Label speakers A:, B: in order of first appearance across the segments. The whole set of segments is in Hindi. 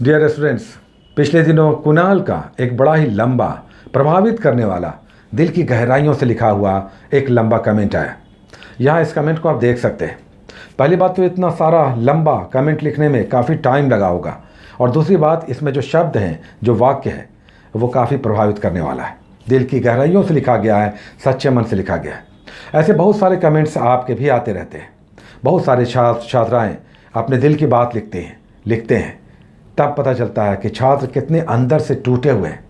A: डियर स्टूडेंट्स, पिछले दिनों कुणाल का एक बड़ा ही लंबा, प्रभावित करने वाला, दिल की गहराइयों से लिखा हुआ एक लंबा कमेंट आया। यहाँ इस कमेंट को आप देख सकते हैं। पहली बात तो इतना सारा लंबा कमेंट लिखने में काफ़ी टाइम लगा होगा, और दूसरी बात इसमें जो शब्द हैं, जो वाक्य है, वो काफ़ी प्रभावित करने वाला है। दिल की गहराइयों से लिखा गया है, सच्चे मन से लिखा गया है। ऐसे बहुत सारे कमेंट्स आपके भी आते रहते हैं। बहुत सारे छात्र छात्राएँ अपने दिल की बात लिखते हैं। तब पता चलता है कि छात्र कितने अंदर से टूटे हुए हैं।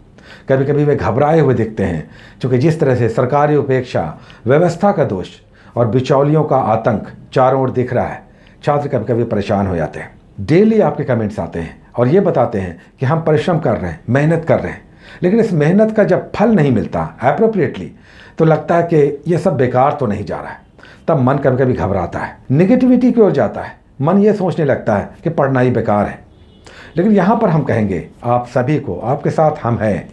A: कभी कभी वे घबराए हुए दिखते हैं, क्योंकि जिस तरह से सरकारी उपेक्षा, व्यवस्था का दोष और बिचौलियों का आतंक चारों ओर दिख रहा है, छात्र कभी कभी परेशान हो जाते हैं। डेली आपके कमेंट्स आते हैं और ये बताते हैं कि हम परिश्रम कर रहे हैं, मेहनत कर रहे हैं, लेकिन इस मेहनत का जब फल नहीं मिलता एप्रोप्रिएटली, तो लगता है कि ये सब बेकार तो नहीं जा रहा है। तब मन कभी कभी घबराता है, निगेटिविटी की ओर जाता है। मन ये सोचने लगता है कि पढ़ना ही बेकार है। लेकिन यहाँ पर हम कहेंगे आप सभी को, आपके साथ हम हैं,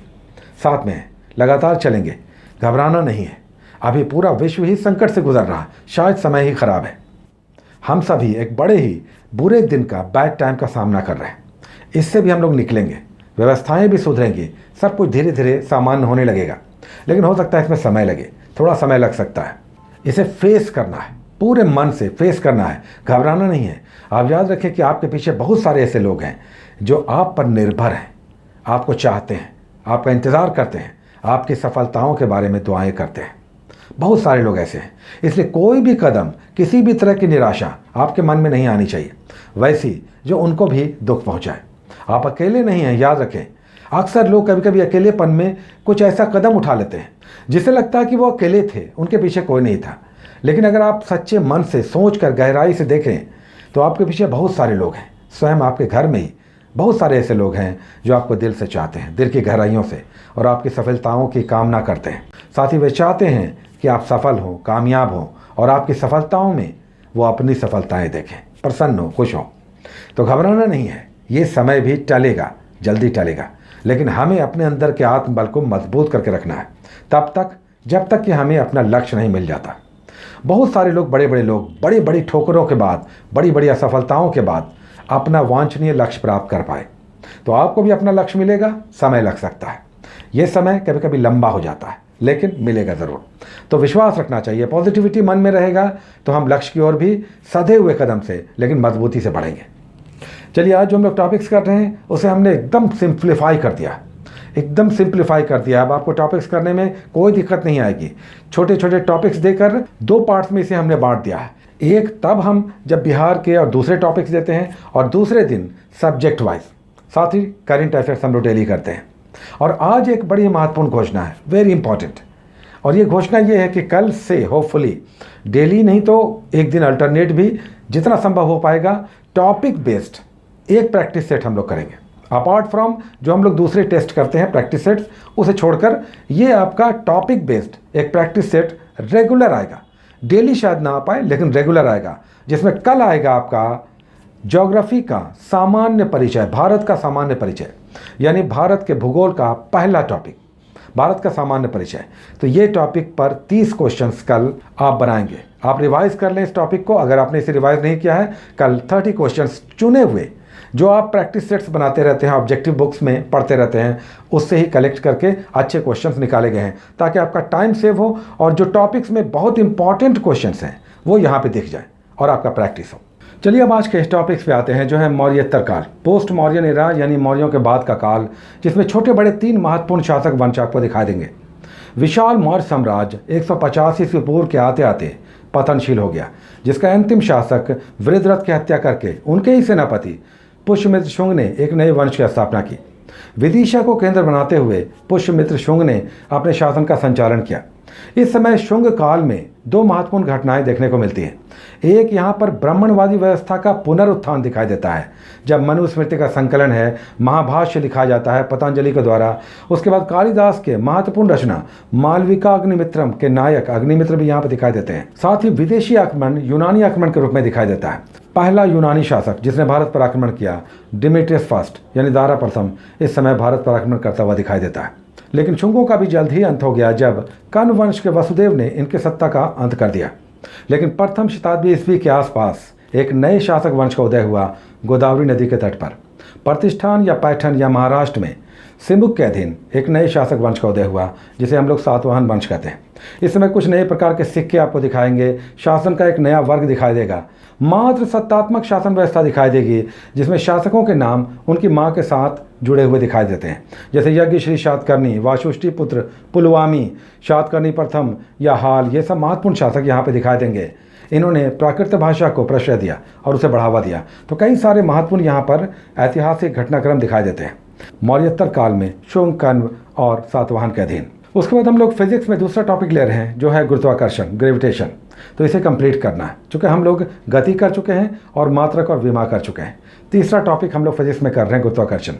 A: साथ में हैं, लगातार चलेंगे, घबराना नहीं है। अभी पूरा विश्व ही संकट से गुजर रहा है, शायद समय ही खराब है। हम सभी एक बड़े ही बुरे दिन का, बैड टाइम का सामना कर रहे हैं। इससे भी हम लोग निकलेंगे, व्यवस्थाएं भी सुधरेंगी, सब कुछ धीरे धीरे सामान्य होने लगेगा। लेकिन हो सकता है इसमें समय लगे, थोड़ा समय लग सकता है। इसे फेस करना है, पूरे मन से फेस करना है, घबराना नहीं है। आप याद रखें कि आपके पीछे बहुत सारे ऐसे लोग हैं जो आप पर निर्भर हैं, आपको चाहते हैं, आपका इंतज़ार करते हैं, आपकी सफलताओं के बारे में दुआएं करते हैं। बहुत सारे लोग ऐसे हैं। इसलिए कोई भी कदम, किसी भी तरह की निराशा आपके मन में नहीं आनी चाहिए, वैसी जो उनको भी दुख पहुंचाए। आप अकेले नहीं हैं, याद रखें। अक्सर लोग कभी कभी अकेलेपन में कुछ ऐसा कदम उठा लेते हैं जिससे लगता है कि वो अकेले थे, उनके पीछे कोई नहीं था। लेकिन अगर आप सच्चे मन से सोच कर गहराई से देखें तो आपके पीछे बहुत सारे लोग हैं। स्वयं आपके घर में ही बहुत सारे ऐसे लोग हैं जो आपको दिल से चाहते हैं, दिल की गहराइयों से, और आपकी सफलताओं की कामना करते हैं। साथ ही वे चाहते हैं कि आप सफल हों, कामयाब हों, और आपकी सफलताओं में वो अपनी सफलताएं देखें, प्रसन्न हो, खुश हों। तो घबराना नहीं है, ये समय भी टलेगा, जल्दी टलेगा। लेकिन हमें अपने अंदर के आत्मबल को मजबूत करके रखना है, तब तक जब तक कि हमें अपना लक्ष्य नहीं मिल जाता। बहुत सारे लोग, बड़े बड़े लोग, बड़ी बड़ी ठोकरों के बाद, बड़ी बड़ी असफलताओं के बाद अपना वांछनीय लक्ष्य प्राप्त कर पाए। तो आपको भी अपना लक्ष्य मिलेगा, समय लग सकता है। यह समय कभी कभी लंबा हो जाता है, लेकिन मिलेगा ज़रूर। तो विश्वास रखना चाहिए, पॉजिटिविटी मन में रहेगा तो हम लक्ष्य की ओर भी सधे हुए कदम से, लेकिन मजबूती से बढ़ेंगे। चलिए, आज जो हम लोग टॉपिक्स कर रहे हैं उसे हमने एकदम सिंप्लीफाई कर दिया, एकदम सिंप्लीफाई कर दिया। अब आपको टॉपिक्स करने में कोई दिक्कत नहीं आएगी। छोटे छोटे टॉपिक्स देकर दो पार्ट्स में इसे हमने बांट दिया है। एक तब हम जब बिहार के और दूसरे टॉपिक्स देते हैं, और दूसरे दिन सब्जेक्ट वाइज, साथ ही करंट अफेयर्स हम लोग डेली करते हैं। और आज एक बड़ी महत्वपूर्ण घोषणा है, वेरी इंपॉर्टेंट। और ये घोषणा ये है कि कल से होपफुली डेली नहीं तो एक दिन अल्टरनेट भी, जितना संभव हो पाएगा, टॉपिक बेस्ड एक प्रैक्टिस सेट हम लोग करेंगे। अपार्ट फ्रॉम जो हम लोग दूसरे टेस्ट करते हैं प्रैक्टिस सेट्स, उसे छोड़कर ये आपका टॉपिक बेस्ड एक प्रैक्टिस सेट रेगुलर आएगा। डेली शायद ना आ पाए, लेकिन रेगुलर आएगा, जिसमें कल आएगा आपका ज्योग्राफी का सामान्य परिचय, भारत का सामान्य परिचय, यानी भारत के भूगोल का पहला टॉपिक, भारत का सामान्य परिचय। तो ये टॉपिक पर 30 क्वेश्चंस कल आप बनाएंगे। आप रिवाइज कर लें इस टॉपिक को। अगर आपने इसे रिवाइज नहीं किया है, कल 30 क्वेश्चंस चुने हुए, जो आप प्रैक्टिस सेट्स बनाते रहते हैं, ऑब्जेक्टिव बुक्स में पढ़ते रहते हैं, उससे ही कलेक्ट करके अच्छे क्वेश्चंस निकाले गए हैं, ताकि आपका टाइम सेव हो और जो टॉपिक्स में बहुत इंपॉर्टेंट क्वेश्चंस हैं वो यहाँ पे दिख जाए और आपका प्रैक्टिस हो। चलिए, अब आज के इस टॉपिक्स पे आते हैं, जो है मौर्योत्तर काल, पोस्ट मौर्यन एरा, यानी मौर्यों के बाद का काल, जिसमें छोटे बड़े 3 महत्वपूर्ण शासक वंश आपको दिखाई देंगे। विशाल मौर्य साम्राज्य 150 ईस्वी पूर्व के आते आते पतनशील हो गया, जिसका अंतिम शासक वृद्धरथ की हत्या करके उनके ही सेनापति पुष्यमित्र शुंग ने एक नए वंश की स्थापना की। विदिशा को केंद्र बनाते हुए पुष्यमित्र शुंग ने अपने शासन का संचालन किया। इस समय शुंग काल में 2 महत्वपूर्ण घटनाएं देखने को मिलती हैं। एक, यहाँ पर ब्राह्मणवादी व्यवस्था का पुनरुत्थान दिखाई देता है, जब मनुस्मृति का संकलन है, महाभाष्य लिखा जाता है पतंजलि के द्वारा। उसके बाद कालिदास के महत्वपूर्ण रचना मालविका अग्निमित्रम के नायक अग्निमित्र भी यहाँ पर दिखाई देते हैं। साथ ही विदेशी आक्रमण यूनानी आक्रमण के रूप में दिखाई देता है। पहला यूनानी शासक जिसने भारत पर आक्रमण किया, डिमेट्रियस फर्स्ट यानी दारा प्रथम, इस समय भारत पर आक्रमण करता हुआ दिखाई देता है। लेकिन शुंगों का भी जल्द ही अंत हो गया, जब कण्व वंश के वसुदेव ने इनके सत्ता का अंत कर दिया। लेकिन प्रथम शताब्दी ईस्वी के आसपास एक नए शासक वंश का उदय हुआ गोदावरी नदी के तट पर। प्रतिष्ठान या पैठन या महाराष्ट्र में सिमुक के अधीन एक नए शासक वंश का उदय हुआ, जिसे हम लोग सातवाहन वंश कहते हैं। इस समय कुछ नए प्रकार के सिक्के आपको दिखाएंगे, शासन का एक नया वर्ग दिखाई देगा, मात्र सत्तात्मक शासन व्यवस्था दिखाई देगी, जिसमें शासकों के नाम उनकी माँ के साथ जुड़े हुए दिखाई देते हैं, जैसे यज्ञश्री शातकर्णी, वाशुष्टि पुत्र पुलवामी, शातकर्णी प्रथम या हाल। ये सब महत्वपूर्ण शासक यहाँ पे दिखाई देंगे। इन्होंने प्राकृत भाषा को प्रश्रय दिया और उसे बढ़ावा दिया। तो कई सारे महत्वपूर्ण यहाँ पर ऐतिहासिक घटनाक्रम दिखाई देते हैं मौर्योत्तर काल में शुंग, कण्व और सातवाहन के अधीन। उसके बाद हम लोग फिजिक्स में दूसरा टॉपिक ले रहे हैं, जो है गुरुत्वाकर्षण, ग्रेविटेशन। तो इसे कंप्लीट करना है, चूँकि हम लोग गति कर चुके हैं और मात्रक और विमा कर चुके हैं। तीसरा टॉपिक हम लोग फिजिक्स में कर रहे हैं, गुरुत्वाकर्षण।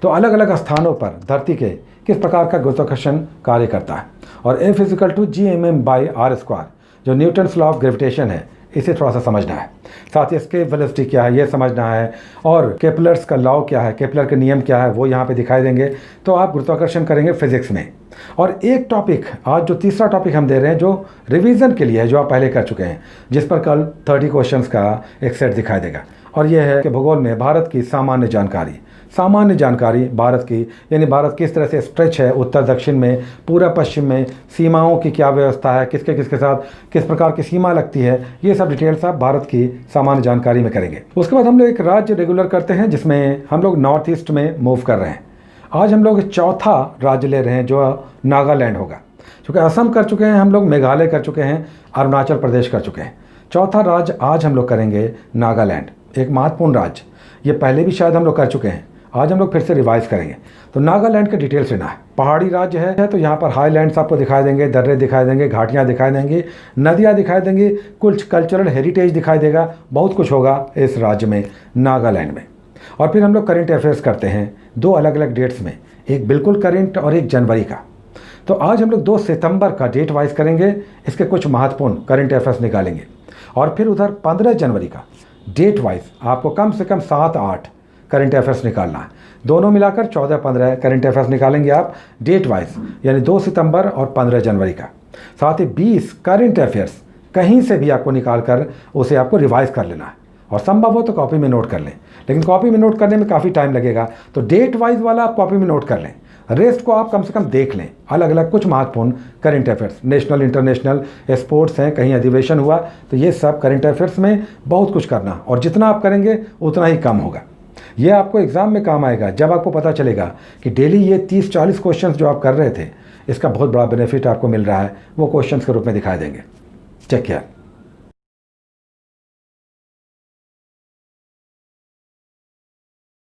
A: तो अलग अलग स्थानों पर धरती के किस प्रकार का गुरुत्वाकर्षण कार्य करता है, और F=gmm/r², जो न्यूटन्स लॉ ऑफ ग्रेविटेशन है, इसे थोड़ा सा समझना है। साथ ही एस्केप वेलोसिटी क्या है ये समझना है, और केपलर्स का लॉ क्या है, केपलर के नियम क्या है, वो यहाँ पे दिखाई देंगे। तो आप गुरुत्वाकर्षण करेंगे फिजिक्स में। और एक टॉपिक आज जो तीसरा टॉपिक हम दे रहे हैं, जो रिवीजन के लिए है, जो आप पहले कर चुके हैं, जिस पर कल 30 क्वेश्चंस का एक सेट दिखाई देगा। और यह है कि भूगोल में भारत की सामान्य जानकारी। सामान्य जानकारी भारत की, यानी भारत किस तरह से स्ट्रेच है, उत्तर दक्षिण में, पूर्व पश्चिम में, सीमाओं की क्या व्यवस्था है, किसके किसके साथ किस प्रकार की सीमा लगती है, ये सब डिटेल्स आप भारत की सामान्य जानकारी में करेंगे। उसके बाद हम लोग एक राज्य रेगुलर करते हैं, जिसमें हम लोग नॉर्थ ईस्ट में मूव कर रहे हैं। आज हम लोग चौथा राज्य ले रहे हैं, जो नागालैंड होगा। क्योंकि असम कर चुके हैं हम लोग, मेघालय कर चुके हैं, अरुणाचल प्रदेश कर चुके हैं। चौथा राज्य आज हम लोग करेंगे नागालैंड, एक महत्वपूर्ण राज्य। ये पहले भी शायद हम लोग कर चुके हैं, आज हम लोग फिर से रिवाइज करेंगे। तो नागालैंड के डिटेल्स लेना है। पहाड़ी राज्य है, तो यहाँ पर हाईलैंड्स आपको दिखाई देंगे, दर्रे दिखाई देंगे, घाटियाँ दिखाई देंगी, नदियाँ दिखाई देंगी, कुछ कल्चरल हेरिटेज दिखाई देगा, बहुत कुछ होगा इस राज्य में, नागालैंड में। और फिर हम लोग करेंट अफेयर्स करते हैं 2 अलग अलग डेट्स में, एक बिल्कुल करेंट और एक जनवरी का। तो आज हम लोग 2 सितंबर का डेट वाइज करेंगे, इसके कुछ महत्वपूर्ण करेंट अफेयर्स निकालेंगे। और फिर उधर 15 जनवरी का डेट वाइज आपको कम से कम 7-8 करेंट अफेयर्स निकालना है। दोनों मिलाकर 14-15 करेंट अफेयर्स निकालेंगे आप डेट वाइज, यानी 2 सितंबर और 15 जनवरी का। साथ ही 20 करेंट अफेयर्स कहीं से भी आपको निकाल कर उसे आपको रिवाइज कर लेना है, और संभव हो तो कॉपी में नोट कर लें, लेकिन कॉपी में नोट करने में काफ़ी टाइम लगेगा। तो डेट वाइज वाला आप कॉपी में नोट कर लें, रेस्ट को आप कम से कम देख लें। अलग अलग कुछ महत्वपूर्ण current affairs, national international sports हैं, कहीं अधिवेशन हुआ, तो ये सब करेंट अफेयर्स में बहुत कुछ करना, और जितना आप करेंगे उतना ही कम होगा। ये आपको एग्ज़ाम में काम आएगा, जब आपको पता चलेगा कि डेली ये 30-40 क्वेश्चंस जो आप कर रहे थे, इसका बहुत बड़ा बेनिफिट आपको मिल रहा है, वो क्वेश्चंस के रूप में दिखाई देंगे। चेक किया।